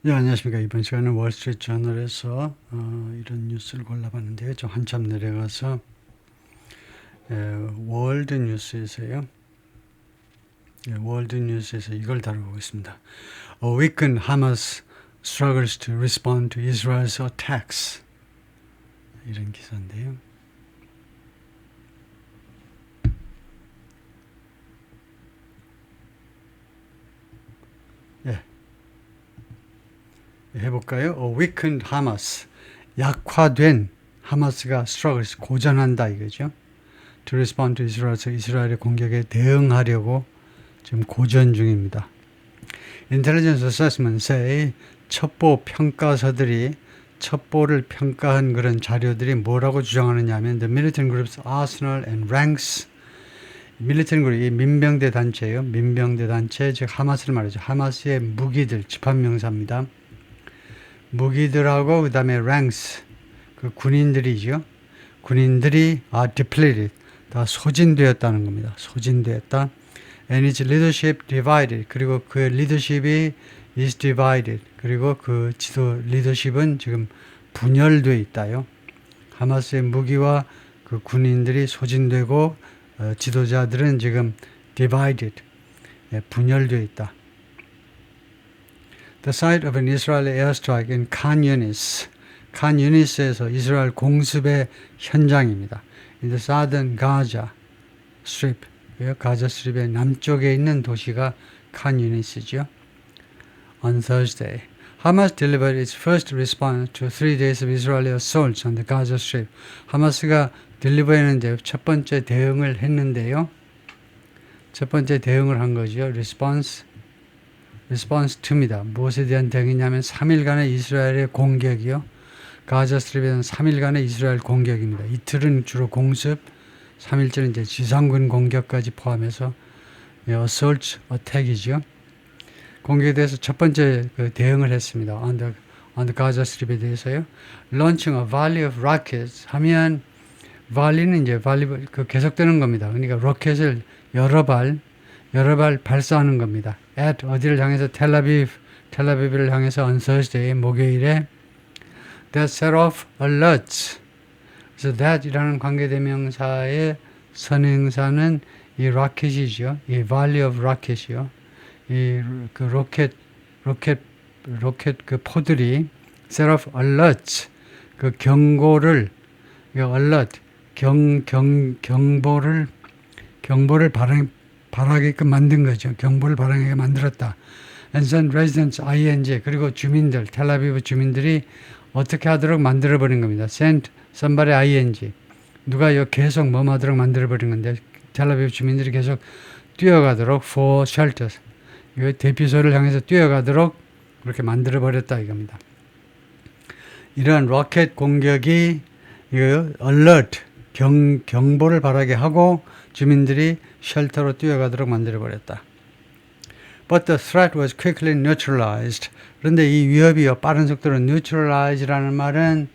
네, 안녕하십니까. 이번 시간은 월스트리트 저널에서 이런 뉴스를 골라봤는데요. 좀 한참 내려가서 월드 뉴스에서요. 월드 뉴스에서 이걸 다뤄보겠습니다. A weakened Hamas struggles to respond to Israel's attacks. 이런 기사인데요. 예, 해볼까요? A weakened Hamas. 약화된 하마스가 struggles, 고전한다 이거죠. To respond to Israel, 이스라엘의 공격에 대응하려고 지금 고전 중입니다. Intelligence Assessment say 첩보 평가서들이 첩보를 평가한 그런 자료들이 뭐라고 주장하느냐 하면 The militant group's arsenal and ranks 밀리턴 그룹, 이 민병대 단체예요. 민병대 단체, 즉 하마스를 말하죠. 하마스의 무기들, 집합명사입니다. 무기들하고 그 다음에 ranks, 그 군인들이죠. 군인들이 depleted, 다 소진되었다는 겁니다. 소진되었다. And its leadership divided. 그리고 그 리더십이 is divided. 그리고 그 지도 리더십은 지금 분열되어 있다요. 하마스의 무기와 그 군인들이 소진되고 지도자들은 지금 divided, 분열되어 있다. The site of an Israeli airstrike in Khan Yunis. 칸 유니스에서 이스라엘 공습의 현장입니다. In the southern Gaza Strip. 가자 스트립의 남쪽에 있는 도시가 칸 유니스죠. On Thursday, Hamas delivered its first response to 3 days of Israeli assaults on the Gaza Strip. 하마스가 딜리버했는데 첫 번째 대응을 했는데요. 첫 번째 대응을 한 거죠. response to입니다. 무엇에 대한 대응이냐면 3일간의 이스라엘의 공격이요. 가자 스트립에는 3일간의 이스라엘 공격입니다. 이틀은 주로 공습, 3일째는 이제 지상군 공격까지 포함해서 assault attack이죠. 공격에 대해서 첫 번째 그 대응을 했습니다. on the Gaza Strip에 대해서요. Launching a volley of rockets 하면 volley는 이제 그 계속되는 겁니다. 그러니까 로켓을 여러 발 발사하는 겁니다. at 어디를 향해서 텔아비브를 향해서 on Thursday 목요일에 that set off alerts. 그래서 that이라는 관계대명사의 선행사는 이 로켓이죠. 이 volley of rocket이요. 이 그 로켓 그 포들이 set off alerts, 그 경고를 alert, 경보를 발하게끔 만든 거죠. 경보를 발하게 만들었다. And send residents ing, 그리고 주민들, 텔아비브 주민들이 어떻게 하도록 만들어버린 겁니다. send somebody ing. 누가 계속 하도록 만들어버린 건데, 텔아비브 주민들이 계속 뛰어가도록 for shelters. 대피소를 향해서 뛰어가도록 그렇게 만들어버렸다 이겁니다. 이러한 로켓 공격이 alert, 경보를 발하게 하고 주민들이 쉘터로 뛰어가도록 만들어버렸다. But the threat was quickly neutralized. 그런데 이 위협이요, 빠른 속도로 neutralize라는 말은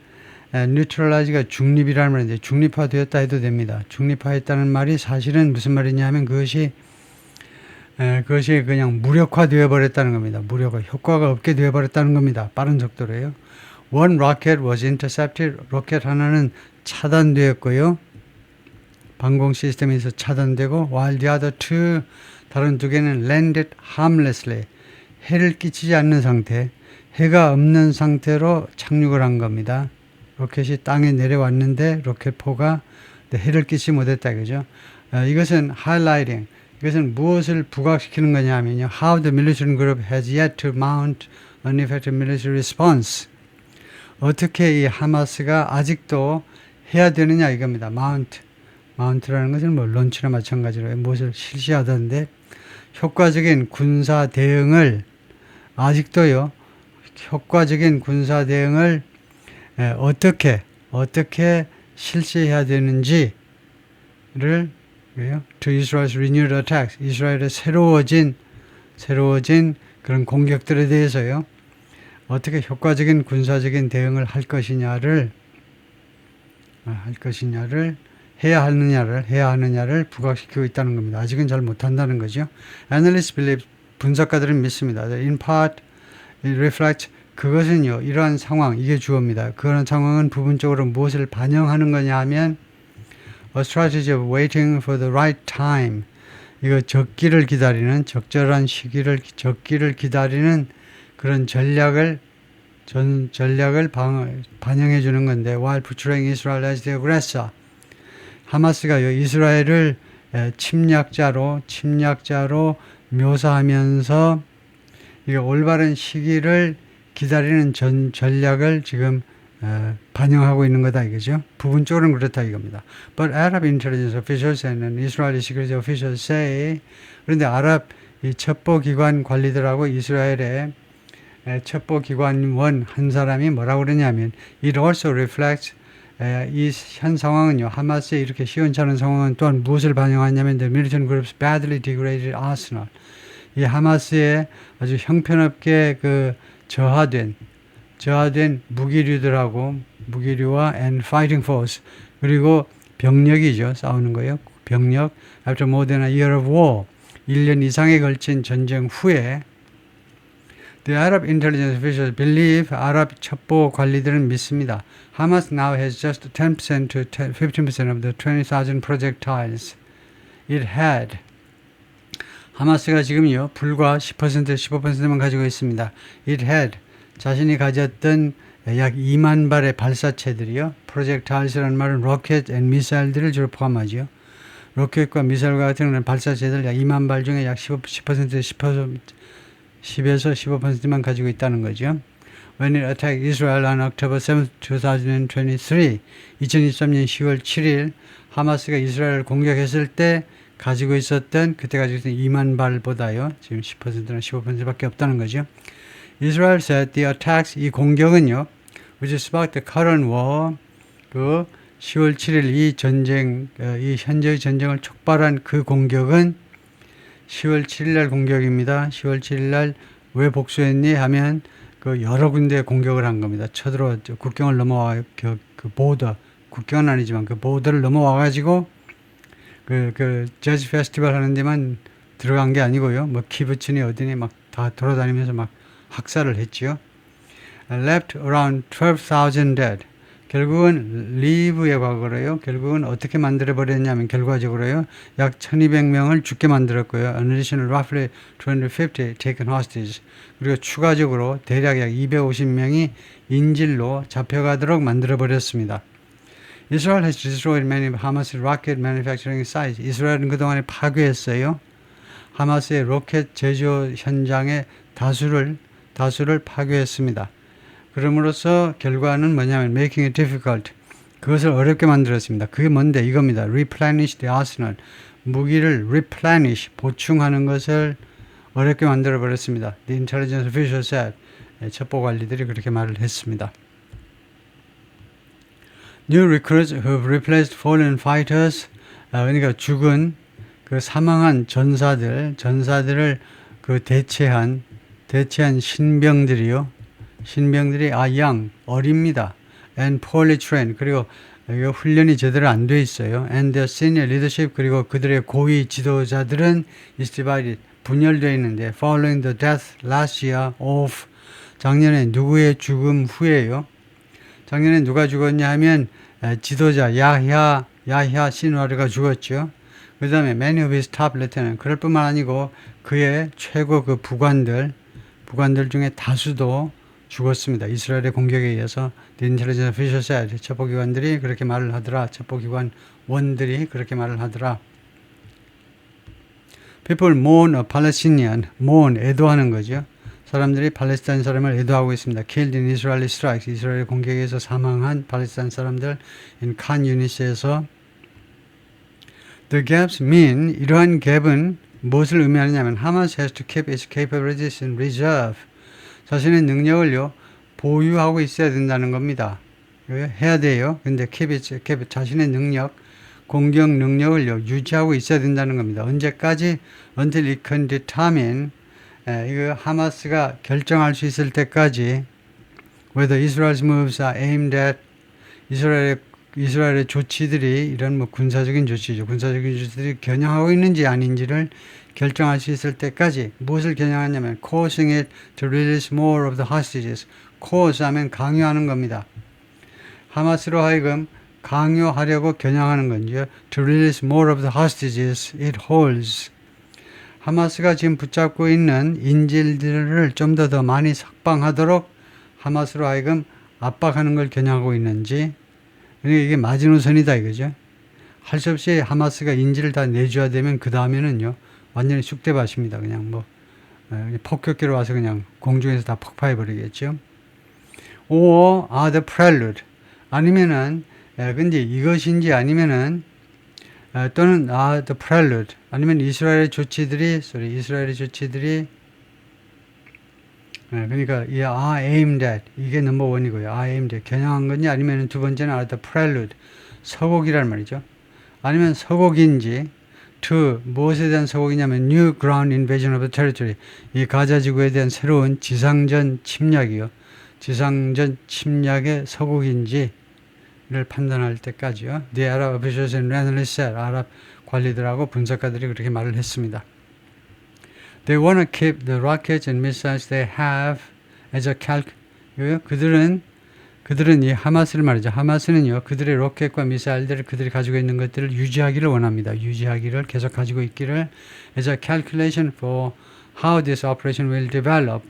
neutralize가 중립이라는 말인데 중립화되었다 해도 됩니다. 중립화했다는 말이 사실은 무슨 말이냐면 그것이 그냥 무력화되어 버렸다는 겁니다. 무력화, 효과가 없게 되어 버렸다는 겁니다. 빠른 속도로요. One rocket was intercepted. 로켓 하나는 차단되었고요. 방공 시스템에서 차단되고, while the other two, 다른 두 개는 landed harmlessly. 해를 끼치지 않는 상태, 해가 없는 상태로 착륙을 한 겁니다. 로켓이 땅에 내려왔는데 로켓포가 해를 끼치지 못했다 그죠? 이것은 highlighting. 이것은 무엇을 부각시키는 거냐 하면요. How the militant group has yet to mount an effective military response. 어떻게 이 하마스가 아직도 해야 되느냐 이겁니다. 마운트라는 것은 론치나 마찬가지로 무엇을 실시하던데 효과적인 군사 대응을 아직도요. 효과적인 군사 대응을 어떻게 실시해야 되는지를 to Israel's renewed attacks, 이스라엘의 새로워진 그런 공격들에 대해서요. 어떻게 효과적인 군사적인 대응을 할 것이냐를 해야 하느냐를 부각시키고 있다는 겁니다. 아직은 잘 못한다는 거죠. Analysts believe, 분석가들은 믿습니다. In part, it reflects 그것은요, 이러한 상황, 이게 주어입니다. 그런 상황은 부분적으로 무엇을 반영하는 거냐 하면 a strategy of waiting for the right time. 이거 적기를 기다리는, 적절한 시기를, 적기를 기다리는 그런 전략을 반영해 주는 건데, while portraying Israel as the aggressor. 하마스가요, 이스라엘을 침략자로 묘사하면서 이 올바른 시기를 기다리는 전략을 지금 반영하고 있는 거다 이거죠. 부분적으로는 그렇다 이겁니다. But Arab intelligence officials and Israeli security officials say, 그런데 아랍 이 첩보기관 관리들하고 이스라엘의 첩보기관원 한 사람이 뭐라고 그러냐면 it also reflects 이 현 상황은요, 하마스의 이렇게 시원찮은 상황은 또한 무엇을 반영하냐면 the militant groups badly degraded arsenal. 이 하마스의 아주 형편없게 그 저하된 무기류와 and fighting force 그리고 병력이죠. 싸우는 거예요. 병력. After more than a year of war. 1년 이상에 걸친 전쟁 후에 The Arab intelligence officials believe 아랍 첩보 관리들은 믿습니다. Hamas now has just 10% to 15% of the 20,000 projectiles it had. 하마스가 지금요, 불과 10%, 15%만 가지고 있습니다. It had. 자신이 가졌던 약 2만 발의 발사체들이요. projectiles라는 말은 로켓 앤 미사일들을 주로 포함하죠. 로켓과 미사일과 같은 발사체들 약 2만 발 중에 약 10에서 15%만 가지고 있다는 거죠. When it attacked Israel on October 7, 2023, 2023년 10월 7일 하마스가 이스라엘을 공격했을 때 가지고 있었던 그때 가지고 있었던 2만 발보다요. 지금 10%나 15%밖에 없다는 거죠. Israel said the attacks, 이 공격은요, which sparked the current war, 그 10월 7일 이 전쟁, 이 현재의 전쟁을 촉발한 그 공격은 10월 7일 날 공격입니다. 10월 7일 날 왜 복수했니 하면 그 여러 군데 공격을 한 겁니다. 쳐들어 국경을 넘어와 그 보더, 국경은 아니지만 그 보더를 넘어와 가지고 그 재즈 페스티벌 하는 데만 들어간 게 아니고요. 뭐 키부츠니 어디니 막 다 돌아다니면서 막 학살을 했지요. Left around 12,000 dead. 결국은 리브의 과거로요. 결국은 어떻게 만들어 버렸냐면 결과적으로요. 약 1,200명을 죽게 만들었고요. An additional roughly 250 taken hostage. 그리고 추가적으로 대략 약 250명이 인질로 잡혀가도록 만들어 버렸습니다. Israel has destroyed many of Hamas rocket manufacturing sites. 이스라엘은 그동안에 파괴했어요. 하마스의 로켓 제조 현장의 다수를 파괴했습니다. 그럼으로써 결과는 뭐냐면 making it difficult. 그것을 어렵게 만들었습니다. 그게 뭔데? 이겁니다. replenish the arsenal. 무기를 replenish, 보충하는 것을 어렵게 만들어 버렸습니다. The intelligence official said. 첩보 관리들이 그렇게 말을 했습니다. New recruits who have replaced fallen fighters, 그러니까 죽은 그 사망한 전사들을 그 대체한 신병들이요. 신병들이 young, 어립니다. And poorly trained, 그리고 훈련이 제대로 안 돼 있어요. And their senior leadership, 그리고 그들의 고위 지도자들은 is divided, 분열되어 있는데 following the death last year of, 작년에 누구의 죽음 후에요. 작년에 누가 죽었냐 하면 지도자 야흐야 시누아르가 죽었죠. 그 다음에 many of his top lieutenant, 그럴 뿐만 아니고 그의 최고 그 부관들 중에 다수도 죽었습니다. 이스라엘의 공격에 의해서 the intelligence official said. 첩보기관들이 그렇게 말을 하더라. 첩보기관원들이 그렇게 말을 하더라. People mourn a Palestinian, 애도하는 거죠. 사람들이 팔레스타인 사람을 애도하고 있습니다. Killed in Israeli strikes, 이스라엘 공격에서 사망한 팔레스타인 사람들 in Khan Yunis에서. The gaps mean, 이러한 갭은 무엇을 의미하느냐면 Hamas has to keep its capabilities in reserve. 자신의 능력을요, 보유하고 있어야 된다는 겁니다. 해야 돼요. 근데 자신의 능력, 공격 능력을요, 유지하고 있어야 된다는 겁니다. 언제까지? Until it can determine, 이거 하마스가 결정할 수 있을 때까지 whether Israel's moves are aimed at, 이스라엘의 조치들이 이런 뭐 군사적인 조치들이 겨냥하고 있는지 아닌지를 결정할 수 있을 때까지 무엇을 겨냥하냐면 causing it to release more of the hostages. cause 하면 강요하는 겁니다. 하마스로 하여금 강요하려고 겨냥하는 건지요. To release more of the hostages it holds. 하마스가 지금 붙잡고 있는 인질들을 좀 더 많이 석방하도록 하마스로 하여금 압박하는 걸 겨냥하고 있는지. 그러니까 이게 마지노선이다 이거죠. 할 수 없이 하마스가 인질을 다 내줘야 되면 그 다음에는요 완전히 쑥대밭입니다. 그냥 뭐 폭격기로 와서 그냥 공중에서 다 폭파해 버리겠죠. or the prelude 아니면은 근데 이것인지 아니면은 또는 the prelude 아니면 이스라엘의 조치들이 그러니까 이 aimed at 이게 넘버 원이고요. aimed at 겨냥한 건지 아니면 두 번째는 the prelude 서곡이란 말이죠. 아니면 서곡인지 to 무엇에 대한 서곡이냐면 new ground invasion of the territory 이 가자 지구에 대한 새로운 지상전 침략이요. 지상전 침략의 서곡인지를 판단할 때까지요. The Arab officials and analysts said 아랍 관리들하고 분석가들이 그렇게 말을 했습니다. They want to keep the rockets and missiles they have as a 그들은 이 하마스를 말이죠. 하마스는요, 그들의 로켓과 미사일들을 그들이 가지고 있는 것들을 유지하기를 원합니다. 유지하기를 계속 가지고 있기를 as a calculation for how this operation will develop.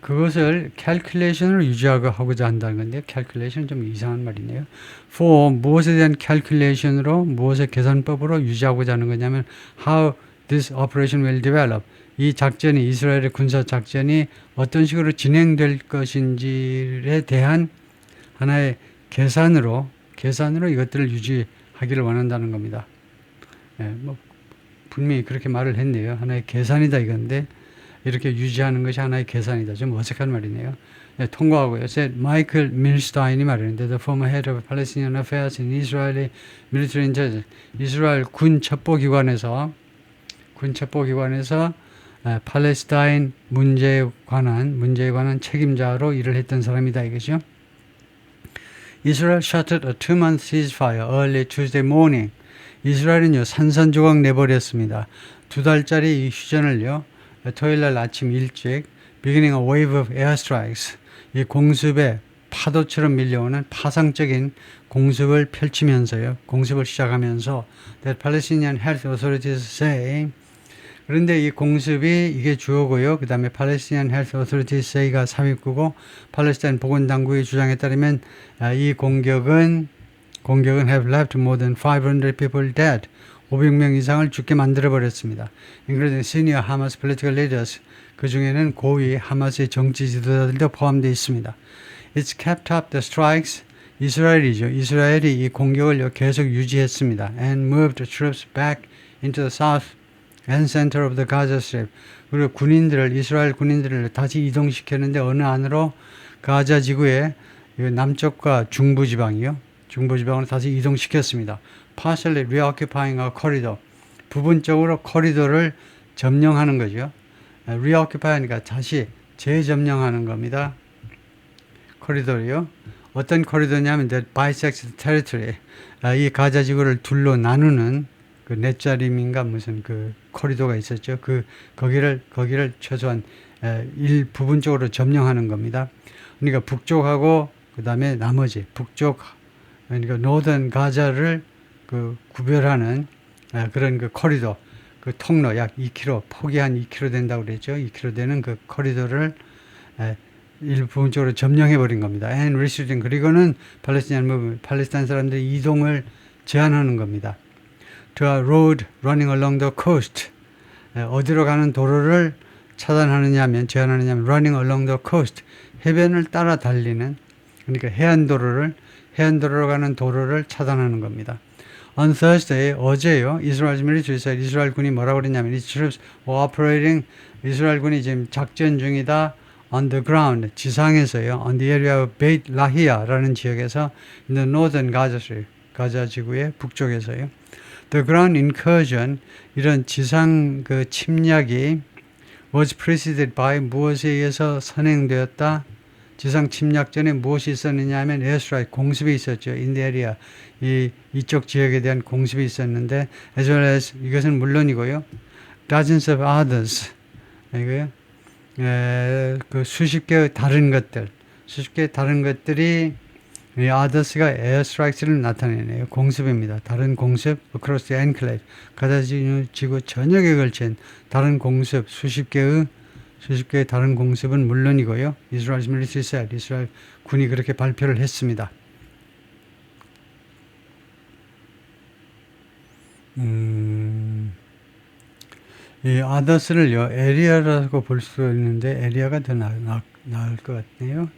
그것을 calculation으로 유지하고자 한다는 건데 calculation 좀 이상한 말이네요. for 무엇에 대한 calculation으로 무엇의 계산법으로 유지하고자 하는 거냐면 how this operation will develop. 이 작전이 이스라엘의 군사 작전이 어떤 식으로 진행될 것인지에 대한 하나의 계산으로 이것들을 유지하기를 원한다는 겁니다. 뭐 분명히 그렇게 말을 했네요. 하나의 계산이다 이건데 이렇게 유지하는 것이 하나의 계산이다. 좀 어색한 말이네요. 통과하고요. 마이클 밀스타인이 말했는데 the former head of Palestinian Affairs in Israeli Military Intelligence 이스라엘 군 첩보기관에서 팔레스타인 문제에 관한 책임자로 일을 했던 사람이다 이거죠. Israel shuttered a 2-month ceasefire early Tuesday morning. 이스라엘은요 산산조각 내버렸습니다. 2달짜리 이 휴전을요 토요일날 아침 일찍 beginning a wave of airstrikes 이 공습에 파도처럼 밀려오는 파상적인 공습을 펼치면서요 공습을 시작하면서 that Palestinian Health Authorities say 그런데 이 공습이 이게 주어고요. 그 다음에 Palestinian Health Authority say가 삽입구고 팔레스타인 보건당국의 주장에 따르면 이 공격은 have left more than 500 people dead. 500명 이상을 죽게 만들어버렸습니다. including senior Hamas political leaders. 그 중에는 고위 하마스의 정치 지도자들도 포함되어 있습니다. It's kept up the strikes. 이스라엘이 이 공격을 계속 유지했습니다. and moved troops back into the south and center of the Gaza Strip. 그리고 이스라엘 군인들을 다시 이동시켰는데 어느 안으로 가자 지구의 남쪽과 중부지방으로 다시 이동시켰습니다. Partially reoccupying a corridor. 부분적으로 코리도를 점령하는 거죠. reoccupy니까 다시 재점령하는 겁니다. 코리도요. 어떤 코리도냐면 that bisects the territory. 이 가자 지구를 둘로 나누는 그 넷자림인가 무슨 그 코리도가 있었죠. 거기를 최소한 부분적으로 점령하는 겁니다. 그러니까 북쪽하고 그 다음에 나머지 그러니까 노던 가자를 구별하는 그런 그 코리도, 그 통로 약 2km, 폭이 한 2km 된다고 그랬죠. 2km 되는 그 코리도를 일부분적으로 점령해 버린 겁니다. And restricting 그리고는 팔레스타인 사람들의 이동을 제한하는 겁니다. To a road running along the coast. 어디로 가는 도로를 제한하느냐면 running along the coast. 해변을 따라 달리는 그러니까 해안도로로 가는 도로를 차단하는 겁니다. On Thursday 어제요. Israel's military said 이스라엘 군이 뭐라고 그랬냐면 its troops were operating 이스라엘 군이 지금 작전 중이다. On the ground 지상에서요. On the area of Beit Lahiya라는 지역에서 in the northern Gaza Strip 가자 지구의 북쪽에서요. The ground incursion 이런 지상 침략이 was preceded by 무엇에 의해서 선행되었다? 지상 침략 전에 무엇이 있었느냐 하면 에어스트라이크 공습이 있었죠. 인디에리아 이쪽 지역에 대한 공습이 있었는데 as well as 이것은 물론이고요. dozens of others 이거요. 그 수십 개의 다른 것들이 이 others가 에어스트라이크를 나타내네요. 공습입니다. 다른 공습 across the enclave 가자 지구 전역에 걸친 다른 공습 수십 개의 다른 공습은 물론이고요. Israel's military said 이스라엘 군이 그렇게 발표를 했습니다. 이 others를요 에리아라고 볼 수 있는데 에리아가 더 나을 것 같네요.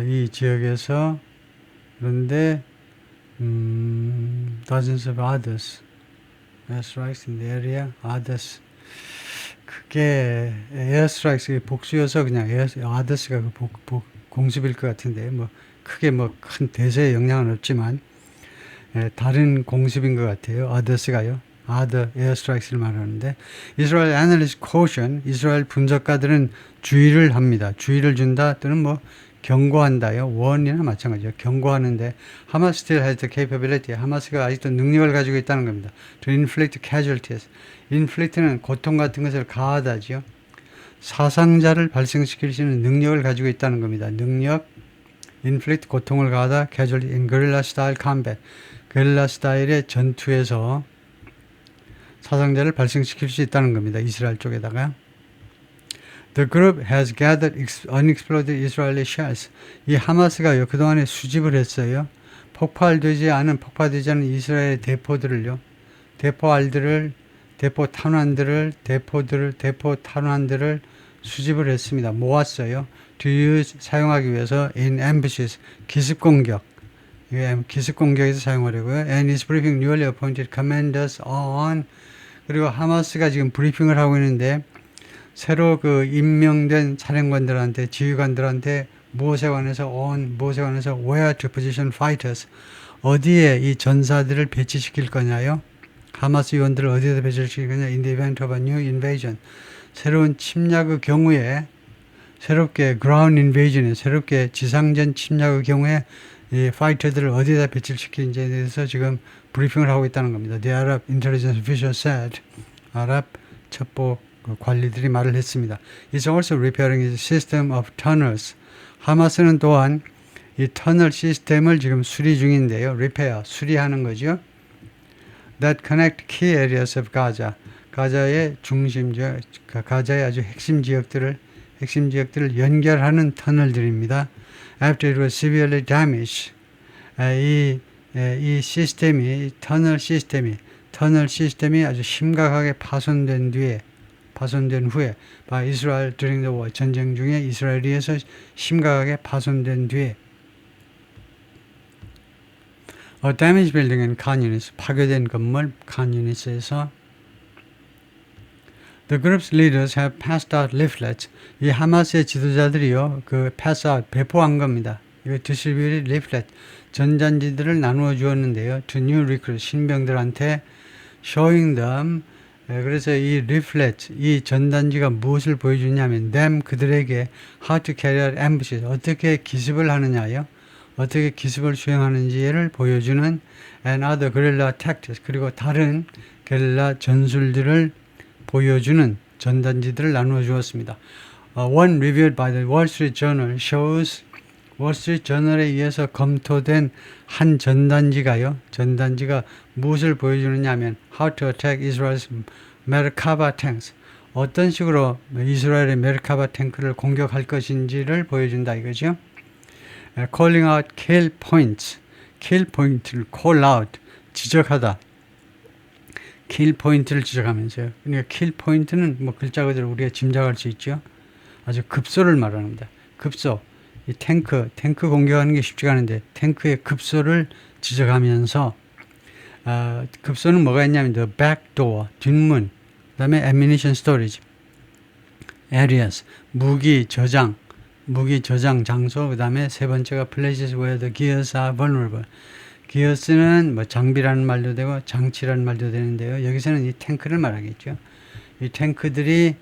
이 지역에서 그런데 dozens of others airstrikes in the area others 그게 에어스트라이크 복수여서 그냥 others가 공습일 것 같은데 뭐 크게 뭐 큰 대세에 영향은 없지만 다른 공습인 것 같아요. others가요. other airstrikes를 말하는데 Israel analysts caution 이스라엘 분석가들은 주의를 합니다. 주의를 준다 또는 뭐 경고한다요. 원이나 마찬가지죠. 경고하는데 하마스 still has the capability. 하마스가 아직도 능력을 가지고 있다는 겁니다. To inflict casualties. inflict는 고통 같은 것을 가하다지요. 사상자를 발생시킬 수 있는 능력을 가지고 있다는 겁니다. 능력, inflict 고통을 가하다, casualty in guerrilla style combat. 게릴라 스타일의 전투에서 사상자를 발생시킬 수 있다는 겁니다. 이스라엘 쪽에다가. The group has gathered unexploded Israeli shells. 이 하마스가요 그동안에 수집을 했어요. 폭발되지 않은 이스라엘 대포들을요. 대포 탄환들을 수집을 했습니다. 모았어요. To use 사용하기 위해서 in ambushes 기습 공격에서 사용하려고요. And is briefing newly appointed commanders on 그리고 하마스가 지금 브리핑을 하고 있는데 새로 그 임명된 사령관들한테 지휘관들한테 무엇에 관해서 where to position fighters 어디에 이 전사들을 배치시킬 거냐요. 하마스 요원들을 어디에다 배치시킬 거냐. In the event of a new invasion 새로운 침략의 경우에 새롭게 ground invasion에 새롭게 지상전 침략의 경우에 이 파이터들을 어디에다 배치시키는지에 대해서 지금 브리핑을 하고 있다는 겁니다. The Arab intelligence official said 아랍 첩보 관리들이 말을 했습니다. It's also repairing its system of tunnels. 하마스는 또한 이 터널 시스템을 지금 수리 중인데요. repair, 수리하는 거죠. That connect key areas of Gaza. 가자의 아주 핵심 지역들을 연결하는 터널들입니다. After it was severely damaged. 이 시스템이 터널 시스템이 아주 심각하게 파손된 후에 by Israel during the war 전쟁 중에 이스라엘에서 심각하게 파손된 뒤에 A damaged building in Khan Yunis 파괴된 건물 Khan Yunis에서 The group's leaders have passed out leaflets. 이 하마스의 지도자들이요 pass out 배포한 겁니다. 이거 distributed leaflet 전단지들을 나누어 주었는데요. To new recruits 신병들한테 showing them 그래서 이 leaflet 이 전단지가 무엇을 보여주냐면 them 그들에게 how to carry out ambushes 어떻게 기습을 하느냐요. 어떻게 기습을 수행하는지를 보여주는 and other guerrilla tactics 그리고 다른 게릴라 전술들을 보여주는 전단지들을 나누어 주었습니다. One reviewed by the Wall Street Journal shows 월스트리트 저널에 의해서 검토된 한 전단지가 무엇을 보여주느냐 하면 How to attack Israel's Merkava tanks 어떤 식으로 이스라엘의 메르카바 탱크를 공격할 것인지를 보여준다 이거죠. Calling out kill points 를 call out 지적하다 kill point를 지적하면서요. 그러니까 kill point는 뭐 글자 그대로 우리가 짐작할 수 있죠. 아주 급소를 말합니다. 급소 이 탱크 공격하는 게 쉽지가 않은데 탱크의 급소를 지적하면서 급소는 뭐가 있냐면 the back door 뒷문 그 다음에 ammunition storage areas 무기 저장 장소 그 다음에 세 번째가 places where the gears are vulnerable gears는 뭐 장비라는 말도 되고 장치라는 말도 되는데요. 여기서는 이 탱크를 말하겠죠. 이 탱크들이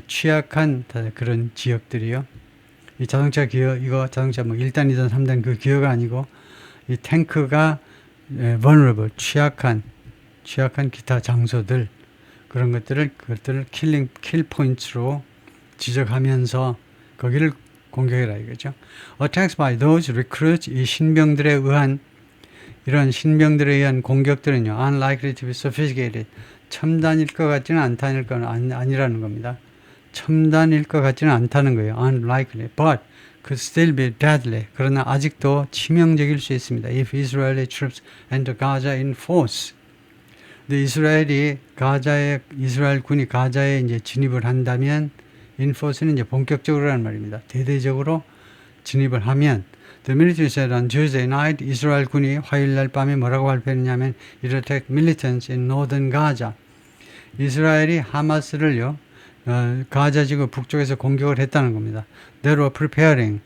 취약한 그런 지역들이요. 이 자동차 기어, 이거 자동차 뭐 1단, 2단, 3단 그 기어가 아니고 이 탱크가 vulnerable, 취약한 기타 장소들 그런 그것들을 킬 포인트로 지적하면서 거기를 공격해라 이거죠. Attacks by those recruits 이 이런 신병들에 의한 공격들은요, unlikely to be sophisticated. 첨단일 것 같지는 않다는 건 아니라는 겁니다. 첨단일 것 같지는 않다는 거예요. unlikely, but could still be deadly. 그러나 아직도 치명적일 수 있습니다. If Israeli troops enter Gaza in force. 근데 이스라엘 군이 가자에 이제 진입을 한다면, in force는 이제 본격적으로라는 말입니다. 대대적으로 진입을 하면, The military said on Tuesday night, 이스라엘 군이 화요일날 밤에 뭐라고 발표했냐면, it attacked militants in northern Gaza. 이스라엘이 하마스를요, 가자 지구 북쪽에서 공격을 했다는 겁니다. They were preparing.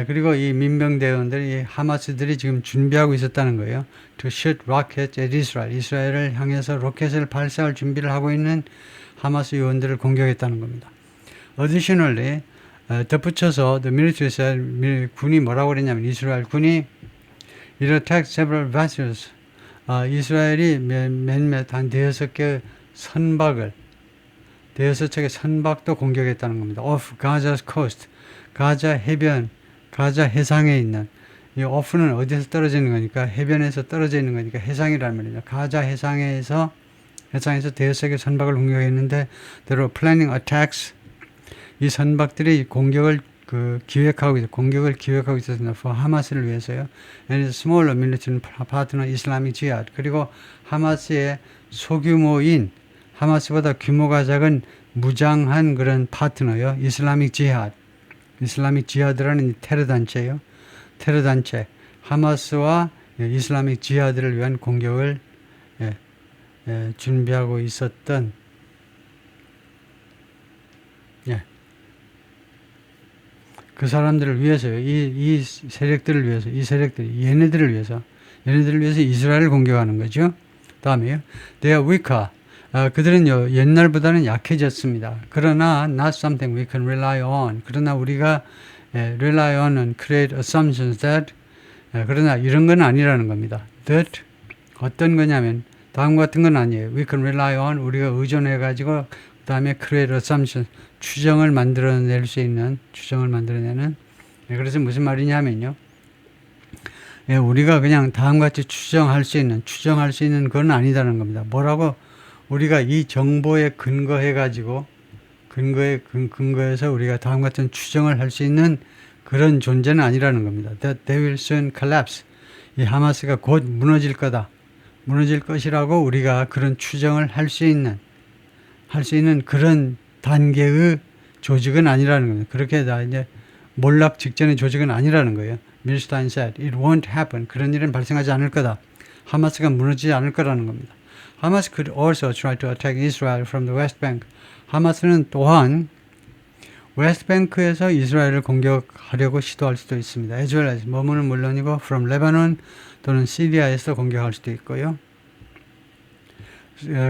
그리고 이 민병대원들이 하마스들이 지금 준비하고 있었다는 거예요. To shoot rockets at Israel. 이스라엘을 향해서 로켓을 발사할 준비를 하고 있는 하마스 요원들을 공격했다는 겁니다. Additionally, 덧붙여서 the military said, 군이 뭐라고 그랬냐면 이스라엘 군이 it attacked several vessels. 이스라엘이 몇몇 한 대여섯 개 선박을 대여섯 척의 선박도 공격했다는 겁니다. Off Gaza's coast. 가자 해변, 가자 해상에 있는 이 off는 어디서 떨어지는 거니까 해변에서 떨어져 있는 거니까 해상이라는 말입니다. 가자 해상에서 대여섯 개 선박을 공격했는데 they were planning attacks. 이 선박들이 공격을 기획하고 있었습니다. for 하마스를 위해서요. And smaller militant partner Islamic Jihad. 그리고 하마스의 소규모인 하마스보다 규모가 작은 무장한 그런 파트너요. 이슬라믹 지하드라는 테러 단체요. 테러 단체. 하마스와 이슬라믹 지하드를 위한 공격을 준비하고 있었던 그 사람들을 위해서요. 이 세력들을 위해서, 얘네들을 위해서 이스라엘을 공격하는 거죠. 다음에요. They are weaker. 그들은요, 옛날보다는 약해졌습니다. 그러나, not something we can rely on. 그러나 우리가, rely on은 create assumptions that, 그러나 이런 건 아니라는 겁니다. That, 어떤 거냐면, 다음과 같은 건 아니에요. We can rely on, 우리가 의존해가지고, 그 다음에 create assumptions, 추정을 만들어내는, 그래서 무슨 말이냐면요. 우리가 그냥 다음같이 추정할 수 있는 건 아니다는 겁니다. 뭐라고? 우리가 이 정보에 근거해서 우리가 다음 같은 추정을 할 수 있는 그런 존재는 아니라는 겁니다. That they will soon collapse. 이 하마스가 곧 무너질 것이라고 우리가 그런 추정을 할 수 있는 그런 단계의 조직은 아니라는 겁니다. 그렇게 다 이제 몰락 직전의 조직은 아니라는 거예요. 밀스타인 said, it won't happen. 그런 일은 발생하지 않을 거다. 하마스가 무너지지 않을 거라는 겁니다. Hamas could also try to attack Israel from the West Bank. 하마스는 또한 웨스트뱅크에서 이스라엘을 공격하려고 시도할 수도 있습니다. As well as 뭐뭐는 물론이고 from Lebanon 또는 시리아에서 공격할 수도 있고요.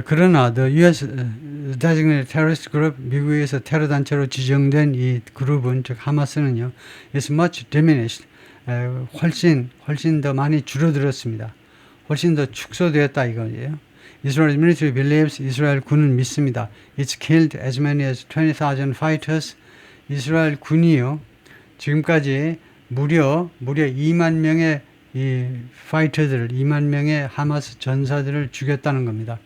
그러나 the U.S. designated terrorist group, 미국에서 테러 단체로 지정된 이 그룹은 즉 하마스는요, is much diminished. 훨씬 더 많이 줄어들었습니다. 훨씬 더 축소되었다 이거예요. Israel military believes, 이스라엘 군은 믿습니다. It's killed as many as 20,000 fighters. 이스라엘 군이요, 지금까지 무려 2만 명의 이 파이터들을, 2만 명의 하마스 전사들을 죽였다는 겁니다.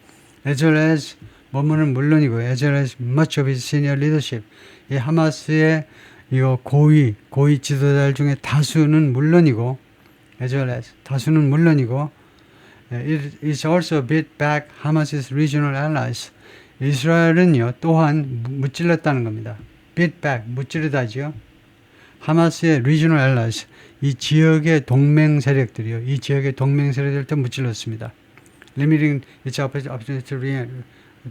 As well as 뭐뭐는 물론이고, as well as much of his senior leadership. 이 하마스의 이거 고위 지도자들 중에 다수는 물론이고, as well as 다수는 물론이고, it is also beat back Hamas's regional allies. 이스라엘은요 또한 무찔렀다는 겁니다. beat back 무찌르다지요. 하마스의 regional allies, 이 지역의 동맹 세력들이요. 이 지역의 동맹 세력들도 무찔렀습니다. limiting its opportunity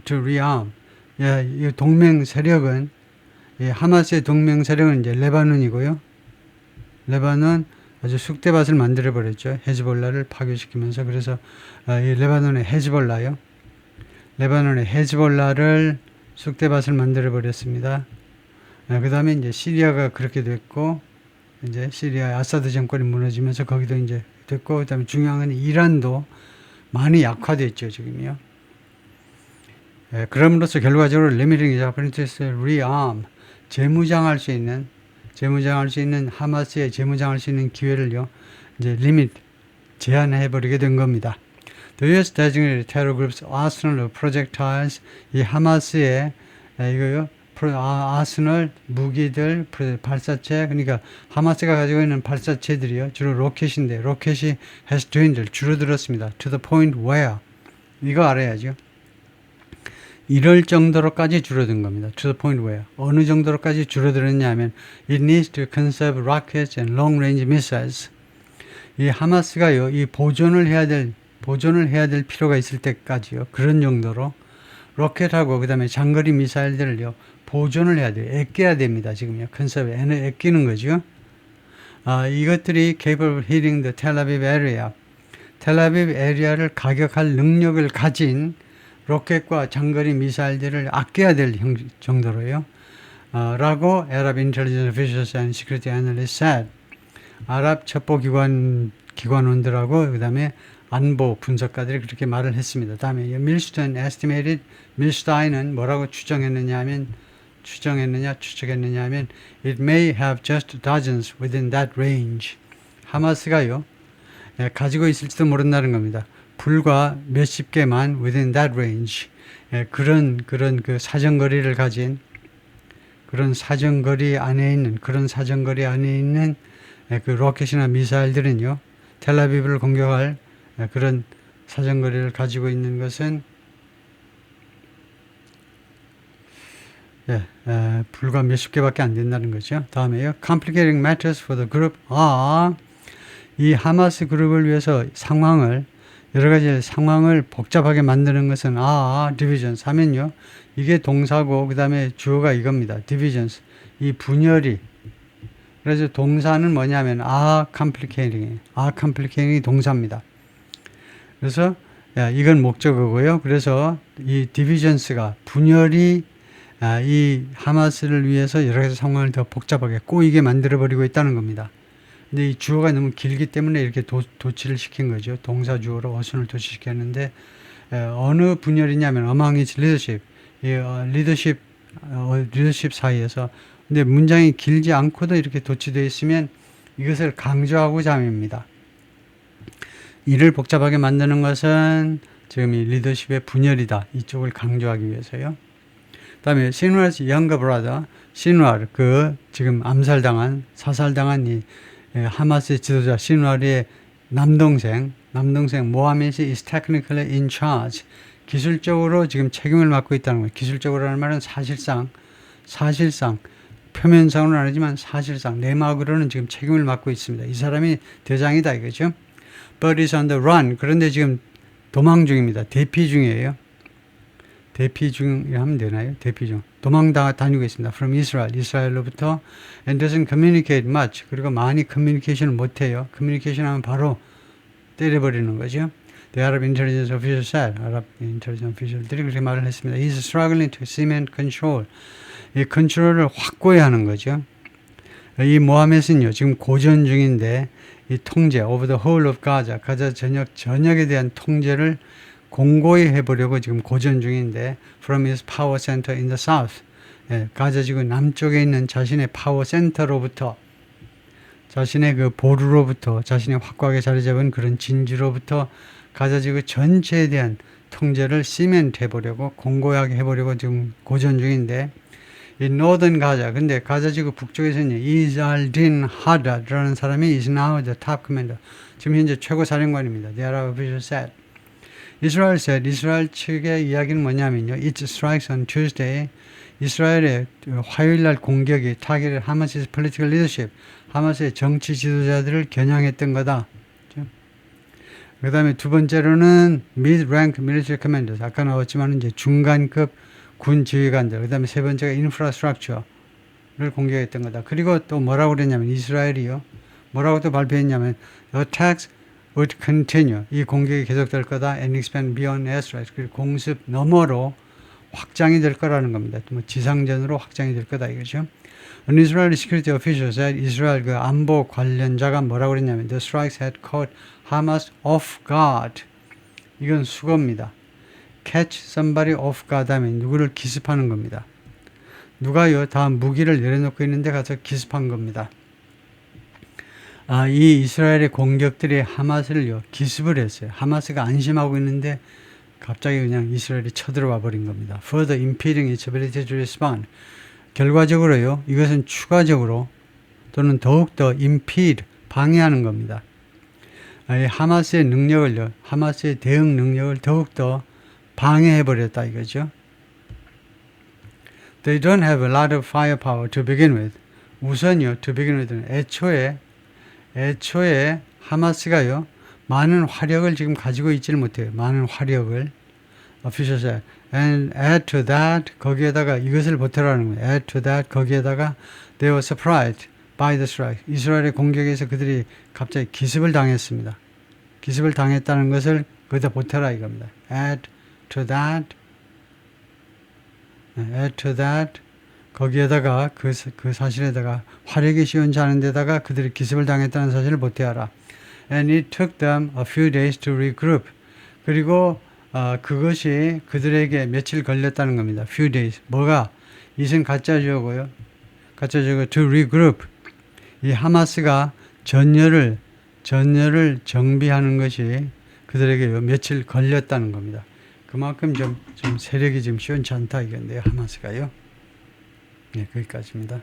to rearm. 이 동맹 세력은, 하마스의 동맹 세력은 이제 레바논이고요. 레바논 아주 쑥대밭을 만들어버렸죠. 헤즈볼라를 파괴시키면서. 그래서 이 레바논의 헤즈볼라를 쑥대밭을 만들어버렸습니다. 그 다음에 이제 시리아가 그렇게 됐고, 이제 시리아 아사드 정권이 무너지면서 거기도 이제 됐고, 그 다음에 중요한 건 이란도 많이 약화됐죠, 지금요. 그럼으로써 결과적으로 limiting Japanese rearm, 재무장할 수 있는 하마스의 재무장할 수 있는 기회를요, 이제 제한해버리게 된 겁니다. The U.S. designated terror group's arsenal of projectiles, 이 하마스의 이거요, 아스널, 무기들, 발사체, 그러니까 하마스가 가지고 있는 발사체들이요, 주로 로켓인데, 로켓이 has dwindled, 줄어들었습니다. To the point where, 이거 알아야죠. 이럴 정도로까지 줄어든 겁니다. To the point where. 어느 정도로까지 줄어들었냐면, it needs to conserve rockets and long-range missiles. 이 하마스가요, 이 보존을 해야 될 필요가 있을 때까지요. 그런 정도로 로켓하고 그 다음에 장거리 미사일들을요, 보존을 해야 돼요. 아껴야 됩니다. 지금요. 컨셉에 아끼는 거죠. 이것들이 capable of hitting the Tel Aviv area. 텔아비브 에리아를 가격할 능력을 가진 로켓과 장거리 미사일들을 아껴야 될 정도로요. 라고 Arab Intelligence Officials and Security Analysts said. 아랍 첩보기관원들하고 그 다음에 안보 분석가들이 그렇게 말을 했습니다. 다음에 밀슈타인은 뭐라고 추정했느냐 하면 it may have just dozens within that range. 하마스가요, 가지고 있을지도 모른다는 겁니다. 불과 몇십 개만 within that range. 그런 그 사정거리를 가진 그런 사정거리 안에 있는 그 로켓이나 미사일들은요, 텔아비브를 공격할 그런 사정거리를 가지고 있는 것은 불과 몇십 개밖에 안 된다는 거죠. 다음에요. Complicating matters for the group are, 이 하마스 그룹을 위해서 여러 가지 상황을 복잡하게 만드는 것은 divisions 하면요, 이게 동사고 그 다음에 주어가 이겁니다. divisions, 이 분열이. 그래서 동사는 뭐냐면 complicating이 동사입니다. 그래서 이건 목적어고요. 그래서 이 divisions가 분열이 이 하마스를 위해서 여러 가지 상황을 더 복잡하게 꼬이게 만들어버리고 있다는 겁니다. 근데 이 주어가 너무 길기 때문에 이렇게 도치를 시킨 거죠. 동사 주어로 어순을 도치시켰는데, 어느 분열이냐면 among its leadership, 리더십 사이에서. 근데 문장이 길지 않고도 이렇게 도치되어 있으면 이것을 강조하고자 함입니다. 이를 복잡하게 만드는 것은 지금 이 리더십의 분열이다. 이쪽을 강조하기 위해서요. 다음에 시누아르's younger brother, 시누아르, 지금 사살당한 이 하마스 지도자 시누아르의 남동생 모하메시 is technically in charge. 기술적으로 지금 책임을 맡고 있다는 거예요. 기술적으로라는 말은 사실상 표면상으로는 아니지만 사실상 내막으로는 지금 책임을 맡고 있습니다. 이 사람이 대장이다 이거죠. But is on the run. 그런데 지금 도망 중입니다. 대피 중이에요. 대피 중이라면 되나요? 대피 중. 다니고 있습니다. From Israel. 이스라엘로부터. And doesn't communicate much. 그리고 많이 커뮤니케이션을 못해요. 커뮤니케이션 하면 바로 때려버리는 거죠. The Arab Intelligence Official said. 아랍 인텔리전스 오피셜들이 그렇게 말을 했습니다. He's struggling to cement control. 이 컨트롤을 확고히 하는 거죠. 이 모하메스는요, 지금 고전 중인데, 이 통제, over the whole of Gaza, 가자 전역에 대한 통제를 공고히 해보려고 지금 고전 중인데, from his power center in the south, 가자 지구 남쪽에 있는 자신의 파워 센터로부터, 자신의 그 보루로부터, 자신의 확고하게 자리 잡은 그런 진지로부터 가자 지구 전체에 대한 통제를 시멘트 해보려고, 공고하게 해보려고 지금 고전 중인데, 이 northern 가자, 근데 가자 지구 북쪽에서는 이잘딘 하다라는 사람이 is now the top commander. 지금 현재 최고 사령관입니다. The Arab official said. Israel said, 이스라엘 측의 이야기는 뭐냐면요. It strikes on Tuesday. 이스라엘의 화요일날 공격이 targeted Hamas's political leadership. 하마스의 정치 지도자들을 겨냥했던 거다. 그 다음에 두 번째로는 mid-rank military commanders. 아까 나왔지만 이제 중간급 군 지휘관들. 그 다음에 세 번째가 인프라스트럭처를 공격했던 거다. 그리고 또 뭐라고 그랬냐면 이스라엘이요. 뭐라고 또 발표했냐면 attacks would continue. 이 공격이 계속될 거다. and expand beyond airstrikes. 그리고 공습 너머로 확장이 될 거라는 겁니다. 뭐 지상전으로 확장이 될 거다 이거죠. An Israeli security official said 이스라엘 그 안보 관련자가 뭐라고 그랬냐면 The strikes had caught Hamas off guard. 이건 수거입니다. Catch somebody off guard 하면 누구를 기습하는 겁니다. 누가요? 다 무기를 내려놓고 있는데 가서 기습한 겁니다. 이 이스라엘의 공격들이 하마스를요, 기습을 했어요. 하마스가 안심하고 있는데 갑자기 그냥 이스라엘이 쳐들어와 버린 겁니다. Further impeding its ability to respond. 결과적으로요, 이것은 추가적으로 또는 더욱더 impede, 방해하는 겁니다. 하마스의 능력을요, 하마스의 대응 능력을 더욱더 방해해버렸다 이거죠. They don't have a lot of firepower to begin with. 우선요, to begin with는 애초에 하마스가요, 많은 화력을 지금 가지고 있지는 못해요. 많은 화력을. Official said. And add to that, 거기에다가 이것을 보태라는 거예요. Add to that, 거기에다가 they were surprised by the strike. 이스라엘의 공격에서 그들이 갑자기 기습을 당했습니다. 기습을 당했다는 것을 거기다 보태라 이겁니다. Add to that, 거기에다가 그 사실에다가 화력이 시원치 않은 데다가 그들이 기습을 당했다는 사실을 보태하라. And it took them a few days to regroup. 그리고 그것이 그들에게 며칠 걸렸다는 겁니다. Few days. 뭐가? 이것은 가짜주어고요. 가짜주어가 to regroup. 이 하마스가 전열을 정비하는 것이 그들에게 며칠 걸렸다는 겁니다. 그만큼 좀 세력이 지금 시원치 않다 이건데요. 하마스가요. 네, 거기까지입니다.